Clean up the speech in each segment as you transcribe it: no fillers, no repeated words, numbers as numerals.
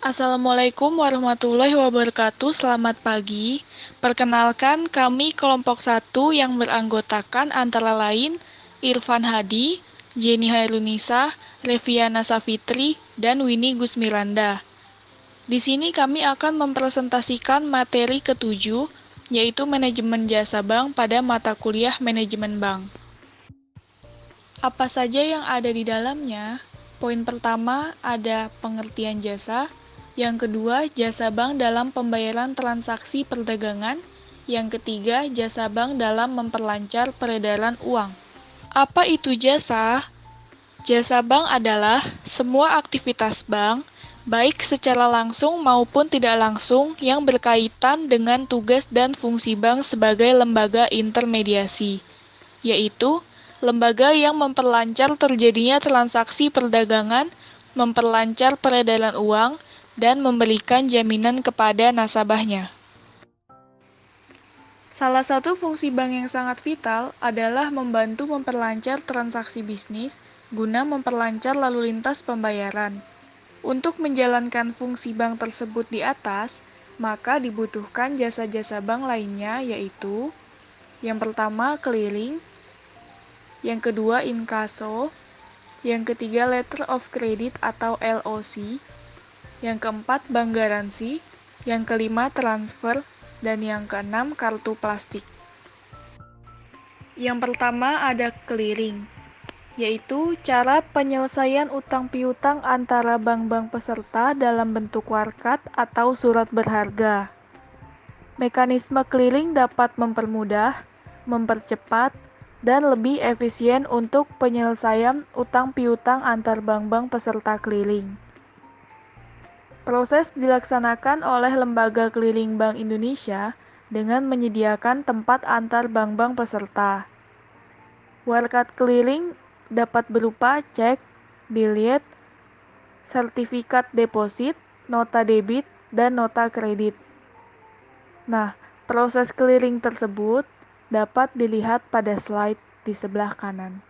Assalamualaikum warahmatullahi wabarakatuh. Selamat pagi. Perkenalkan, kami kelompok 1 yang beranggotakan antara lain Irfan Hadi, Jenny Hairunisa, Reviana Safitri, dan Winnie Gusmiranda. Di sini kami akan mempresentasikan materi ketujuh, yaitu manajemen jasa bank pada mata kuliah manajemen bank. Apa saja yang ada di dalamnya? Poin pertama ada pengertian jasa, yang kedua jasa bank dalam pembayaran transaksi perdagangan, yang ketiga jasa bank dalam memperlancar peredaran uang. Apa itu jasa? Jasa bank adalah semua aktivitas bank, baik secara langsung maupun tidak langsung, yang berkaitan dengan tugas dan fungsi bank sebagai lembaga intermediasi, yaitu lembaga yang memperlancar terjadinya transaksi perdagangan, memperlancar peredaran uang, dan memberikan jaminan kepada nasabahnya. Salah satu fungsi bank yang sangat vital adalah membantu memperlancar transaksi bisnis guna memperlancar lalu lintas pembayaran. Untuk menjalankan fungsi bank tersebut di atas, maka dibutuhkan jasa-jasa bank lainnya, yaitu yang pertama clearing, yang kedua inkaso, yang ketiga letter of credit atau LOC, yang keempat bank garansi, yang kelima transfer, dan yang keenam kartu plastik. Yang pertama ada clearing, yaitu cara penyelesaian utang piutang antara bank-bank peserta dalam bentuk warkat atau surat berharga. Mekanisme clearing dapat mempermudah, mempercepat, dan lebih efisien untuk penyelesaian utang piutang antar bank-bank peserta clearing. Proses dilaksanakan oleh Lembaga Clearing Bank Indonesia dengan menyediakan tempat antar bank-bank peserta. Warkat clearing dapat berupa cek, billet, sertifikat deposit, nota debit, dan nota kredit. Nah, proses clearing tersebut dapat dilihat pada slide di sebelah kanan.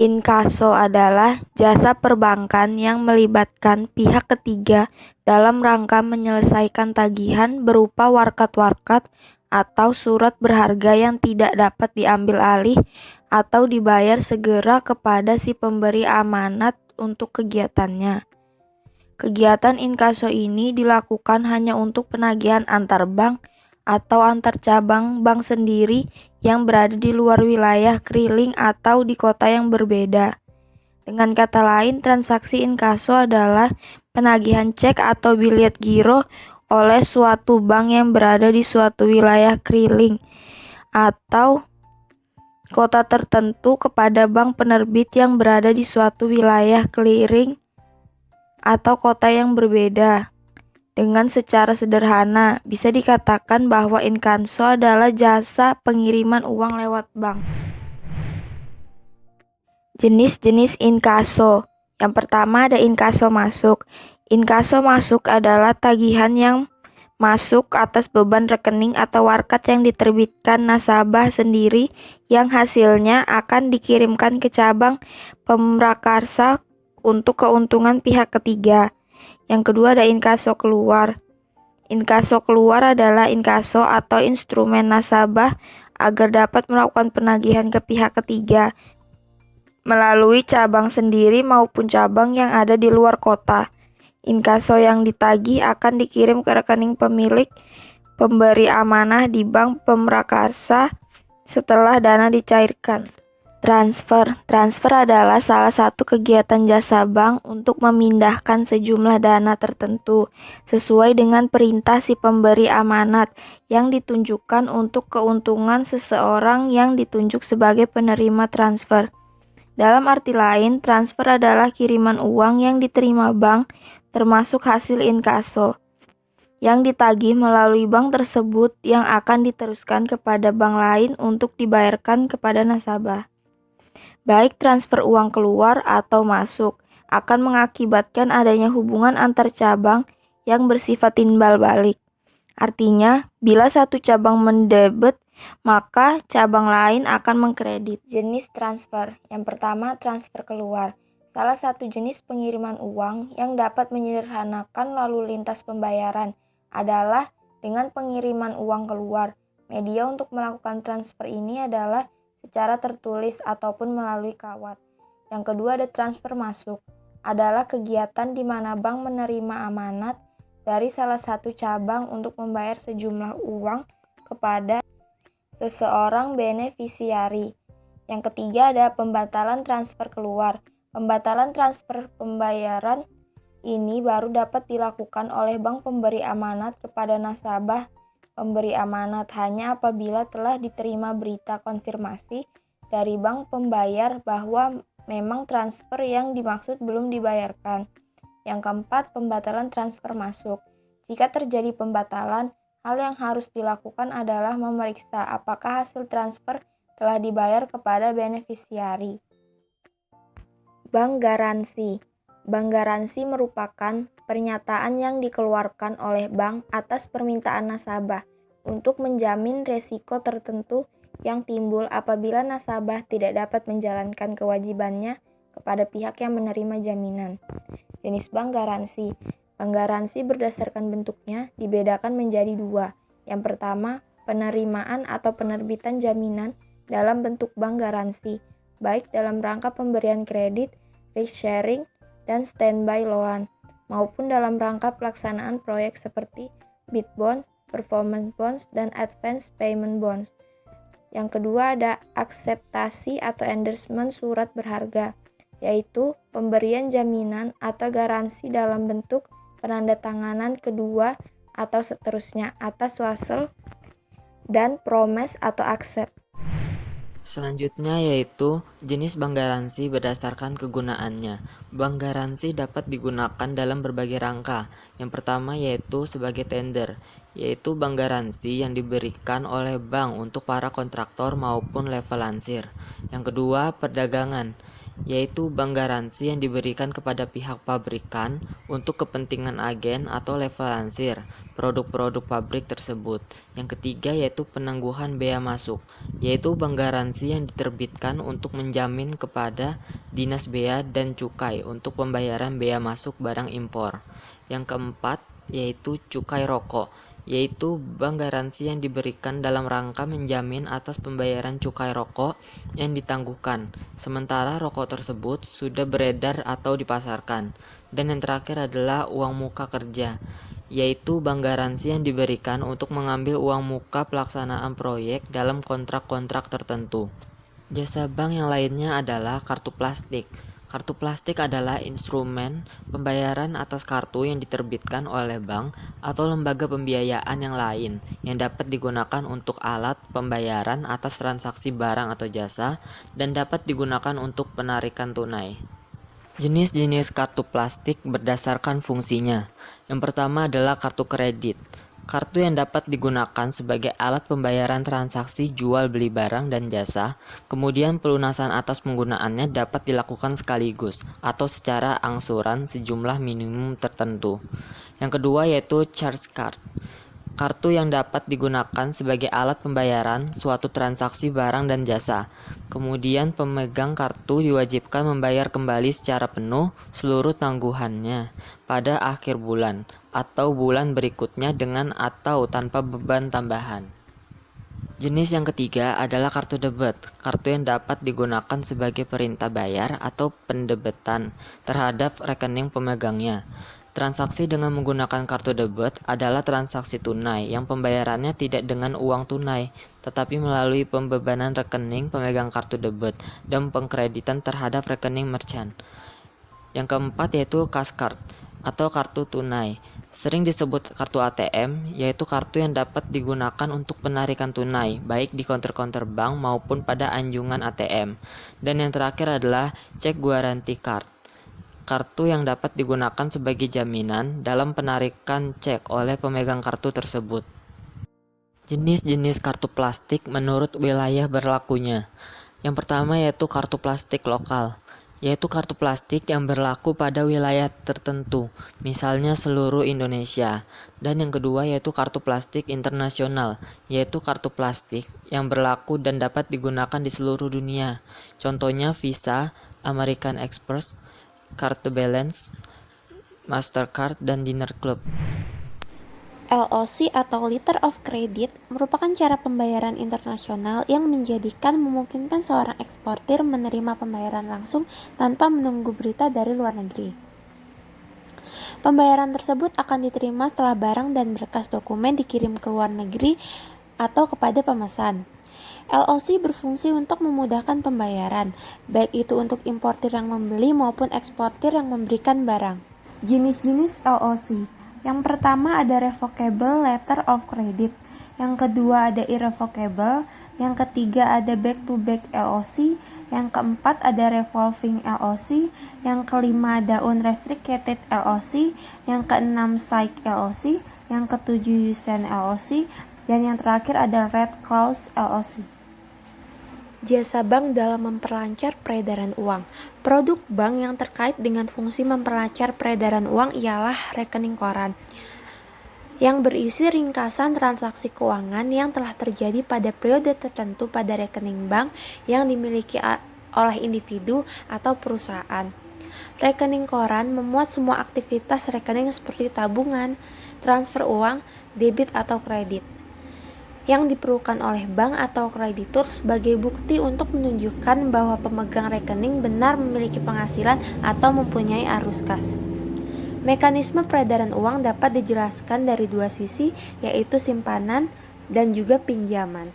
Inkaso adalah jasa perbankan yang melibatkan pihak ketiga dalam rangka menyelesaikan tagihan berupa warkat-warkat atau surat berharga yang tidak dapat diambil alih atau dibayar segera kepada si pemberi amanat untuk kegiatannya. Kegiatan inkaso ini dilakukan hanya untuk penagihan antar bank atau antar cabang bank sendiri yang berada di luar wilayah clearing atau di kota yang berbeda. Dengan kata lain, transaksi inkaso adalah penagihan cek atau billet giro oleh suatu bank yang berada di suatu wilayah clearing atau kota tertentu kepada bank penerbit yang berada di suatu wilayah clearing atau kota yang berbeda. Dengan secara sederhana, bisa dikatakan bahwa inkaso adalah jasa pengiriman uang lewat bank. Jenis-jenis inkaso. Yang pertama ada inkaso masuk. Inkaso masuk adalah tagihan yang masuk atas beban rekening atau warkat yang diterbitkan nasabah sendiri yang hasilnya akan dikirimkan ke cabang pemrakarsa untuk keuntungan pihak ketiga. Yang kedua ada inkaso keluar. Inkaso keluar adalah inkaso atau instrumen nasabah agar dapat melakukan penagihan ke pihak ketiga melalui cabang sendiri maupun cabang yang ada di luar kota. Inkaso yang ditagih akan dikirim ke rekening pemilik pemberi amanah di bank pemrakarsa setelah dana dicairkan. Transfer adalah salah satu kegiatan jasa bank untuk memindahkan sejumlah dana tertentu sesuai dengan perintah si pemberi amanat yang ditunjukkan untuk keuntungan seseorang yang ditunjuk sebagai penerima transfer. Dalam arti lain, transfer adalah kiriman uang yang diterima bank termasuk hasil inkaso yang ditagih melalui bank tersebut yang akan diteruskan kepada bank lain untuk dibayarkan kepada nasabah. Baik transfer uang keluar atau masuk akan mengakibatkan adanya hubungan antar cabang yang bersifat timbal balik. Artinya, bila satu cabang mendebet, maka cabang lain akan mengkredit. Jenis transfer. Yang pertama, transfer keluar. Salah satu jenis pengiriman uang yang dapat menyederhanakan lalu lintas pembayaran adalah dengan pengiriman uang keluar. Media untuk melakukan transfer ini adalah secara tertulis ataupun melalui kawat. Yang kedua ada transfer masuk. Adalah kegiatan di mana bank menerima amanat dari salah satu cabang untuk membayar sejumlah uang kepada seseorang benefisiari. Yang ketiga ada pembatalan transfer keluar. Pembatalan transfer pembayaran ini baru dapat dilakukan oleh bank pemberi amanat kepada nasabah pemberi amanat hanya apabila telah diterima berita konfirmasi dari bank pembayar bahwa memang transfer yang dimaksud belum dibayarkan. Yang keempat, pembatalan transfer masuk. Jika terjadi pembatalan, hal yang harus dilakukan adalah memeriksa apakah hasil transfer telah dibayar kepada benefisiari. Bank garansi. Bank garansi merupakan pernyataan yang dikeluarkan oleh bank atas permintaan nasabah untuk menjamin resiko tertentu yang timbul apabila nasabah tidak dapat menjalankan kewajibannya kepada pihak yang menerima jaminan. Jenis bank garansi. Bank garansi berdasarkan bentuknya dibedakan menjadi dua. Yang pertama, penerimaan atau penerbitan jaminan dalam bentuk bank garansi, baik dalam rangka pemberian kredit, risk sharing, dan standby loan, maupun dalam rangka pelaksanaan proyek seperti bid bond, performance bonds, dan advance payment bonds. Yang kedua ada akseptasi atau endorsement surat berharga, yaitu pemberian jaminan atau garansi dalam bentuk penandatanganan kedua atau seterusnya atas wasel dan promise atau accept. Selanjutnya yaitu jenis bank garansi berdasarkan kegunaannya. Bank garansi dapat digunakan dalam berbagai rangka. Yang pertama yaitu sebagai tender, yaitu bank garansi yang diberikan oleh bank untuk para kontraktor maupun level lansir. Yang kedua, perdagangan, yaitu bank garansi yang diberikan kepada pihak pabrikan untuk kepentingan agen atau level lansir produk-produk pabrik tersebut. Yang ketiga yaitu penangguhan bea masuk, yaitu bank garansi yang diterbitkan untuk menjamin kepada Dinas Bea dan Cukai untuk pembayaran bea masuk barang impor. Yang keempat yaitu cukai rokok, yaitu bank garansi yang diberikan dalam rangka menjamin atas pembayaran cukai rokok yang ditangguhkan, sementara rokok tersebut sudah beredar atau dipasarkan. Dan yang terakhir adalah uang muka kerja, yaitu bank garansi yang diberikan untuk mengambil uang muka pelaksanaan proyek dalam kontrak-kontrak tertentu. Jasa bank yang lainnya adalah kartu plastik. Kartu plastik adalah instrumen pembayaran atas kartu yang diterbitkan oleh bank atau lembaga pembiayaan yang lain yang dapat digunakan untuk alat pembayaran atas transaksi barang atau jasa dan dapat digunakan untuk penarikan tunai. Jenis-jenis kartu plastik berdasarkan fungsinya. Yang pertama adalah kartu kredit. Kartu yang dapat digunakan sebagai alat pembayaran transaksi jual beli barang dan jasa, kemudian pelunasan atas penggunaannya dapat dilakukan sekaligus atau secara angsuran sejumlah minimum tertentu. Yang kedua yaitu charge card. Kartu yang dapat digunakan sebagai alat pembayaran suatu transaksi barang dan jasa. Kemudian pemegang kartu diwajibkan membayar kembali secara penuh seluruh tangguhannya pada akhir bulan atau bulan berikutnya dengan atau tanpa beban tambahan. Jenis yang ketiga adalah kartu debit. Kartu yang dapat digunakan sebagai perintah bayar atau pendebetan terhadap rekening pemegangnya. Transaksi dengan menggunakan kartu debit adalah transaksi tunai yang pembayarannya tidak dengan uang tunai, tetapi melalui pembebanan rekening pemegang kartu debit dan pengkreditan terhadap rekening merchant. Yang keempat yaitu cash card atau kartu tunai. Sering disebut kartu ATM, yaitu kartu yang dapat digunakan untuk penarikan tunai, baik di counter-counter bank maupun pada anjungan ATM. Dan yang terakhir adalah check guarantee card. Kartu yang dapat digunakan sebagai jaminan dalam penarikan cek oleh pemegang kartu tersebut. Jenis-jenis kartu plastik menurut wilayah berlakunya. Yang pertama yaitu kartu plastik lokal, yaitu kartu plastik yang berlaku pada wilayah tertentu, misalnya seluruh Indonesia. Dan yang kedua yaitu kartu plastik internasional, yaitu kartu plastik yang berlaku dan dapat digunakan di seluruh dunia. Contohnya Visa, American Express, Carte Balance, Mastercard, dan Dinner Club. LOC atau Letter of Credit merupakan cara pembayaran internasional yang memungkinkan seorang eksportir menerima pembayaran langsung tanpa menunggu berita dari luar negeri. Pembayaran tersebut akan diterima setelah barang dan berkas dokumen dikirim ke luar negeri atau kepada pemesan. LOC berfungsi untuk memudahkan pembayaran, baik itu untuk importir yang membeli maupun eksportir yang memberikan barang. Jenis-jenis LOC. Yang pertama ada Revocable Letter of Credit, yang kedua ada Irrevocable, yang ketiga ada Back-to-Back LOC, yang keempat ada Revolving LOC, yang kelima ada Unrestricted LOC, yang keenam Side LOC, yang ketujuh Usen LOC, dan yang terakhir ada Red Clause LOC. Jasa bank dalam memperlancar peredaran uang. Produk bank yang terkait dengan fungsi memperlancar peredaran uang ialah rekening koran, yang berisi ringkasan transaksi keuangan yang telah terjadi pada periode tertentu pada rekening bank yang dimiliki oleh individu atau perusahaan. Rekening koran memuat semua aktivitas rekening seperti tabungan, transfer uang, debit atau kredit, yang diperlukan oleh bank atau kreditur sebagai bukti untuk menunjukkan bahwa pemegang rekening benar memiliki penghasilan atau mempunyai arus kas. Mekanisme peredaran uang dapat dijelaskan dari dua sisi, yaitu simpanan dan juga pinjaman.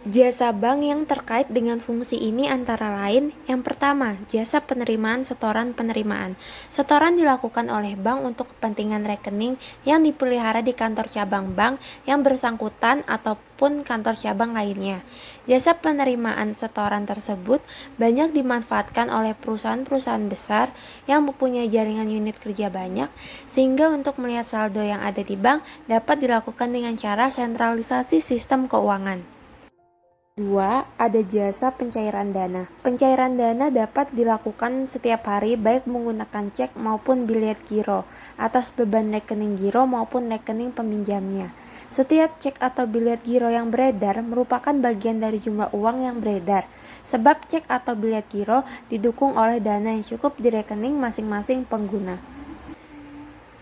Jasa bank yang terkait dengan fungsi ini antara lain, yang pertama, jasa penerimaan setoran penerimaan. Setoran dilakukan oleh bank untuk kepentingan rekening yang dipelihara di kantor cabang bank yang bersangkutan ataupun kantor cabang lainnya. Jasa penerimaan setoran tersebut banyak dimanfaatkan oleh perusahaan-perusahaan besar yang mempunyai jaringan unit kerja banyak, sehingga untuk melihat saldo yang ada di bank dapat dilakukan dengan cara sentralisasi sistem keuangan. 2. Ada jasa pencairan dana. Pencairan dana dapat dilakukan setiap hari baik menggunakan cek maupun biliet giro atas beban rekening giro maupun rekening peminjamnya. Setiap cek atau biliet giro yang beredar merupakan bagian dari jumlah uang yang beredar, sebab cek atau biliet giro didukung oleh dana yang cukup di rekening masing-masing pengguna.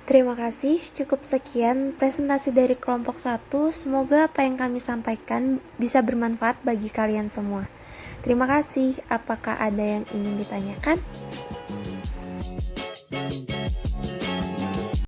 Terima kasih, cukup sekian presentasi dari kelompok 1. Semoga apa yang kami sampaikan bisa bermanfaat bagi kalian semua. Terima kasih. Apakah ada yang ingin ditanyakan?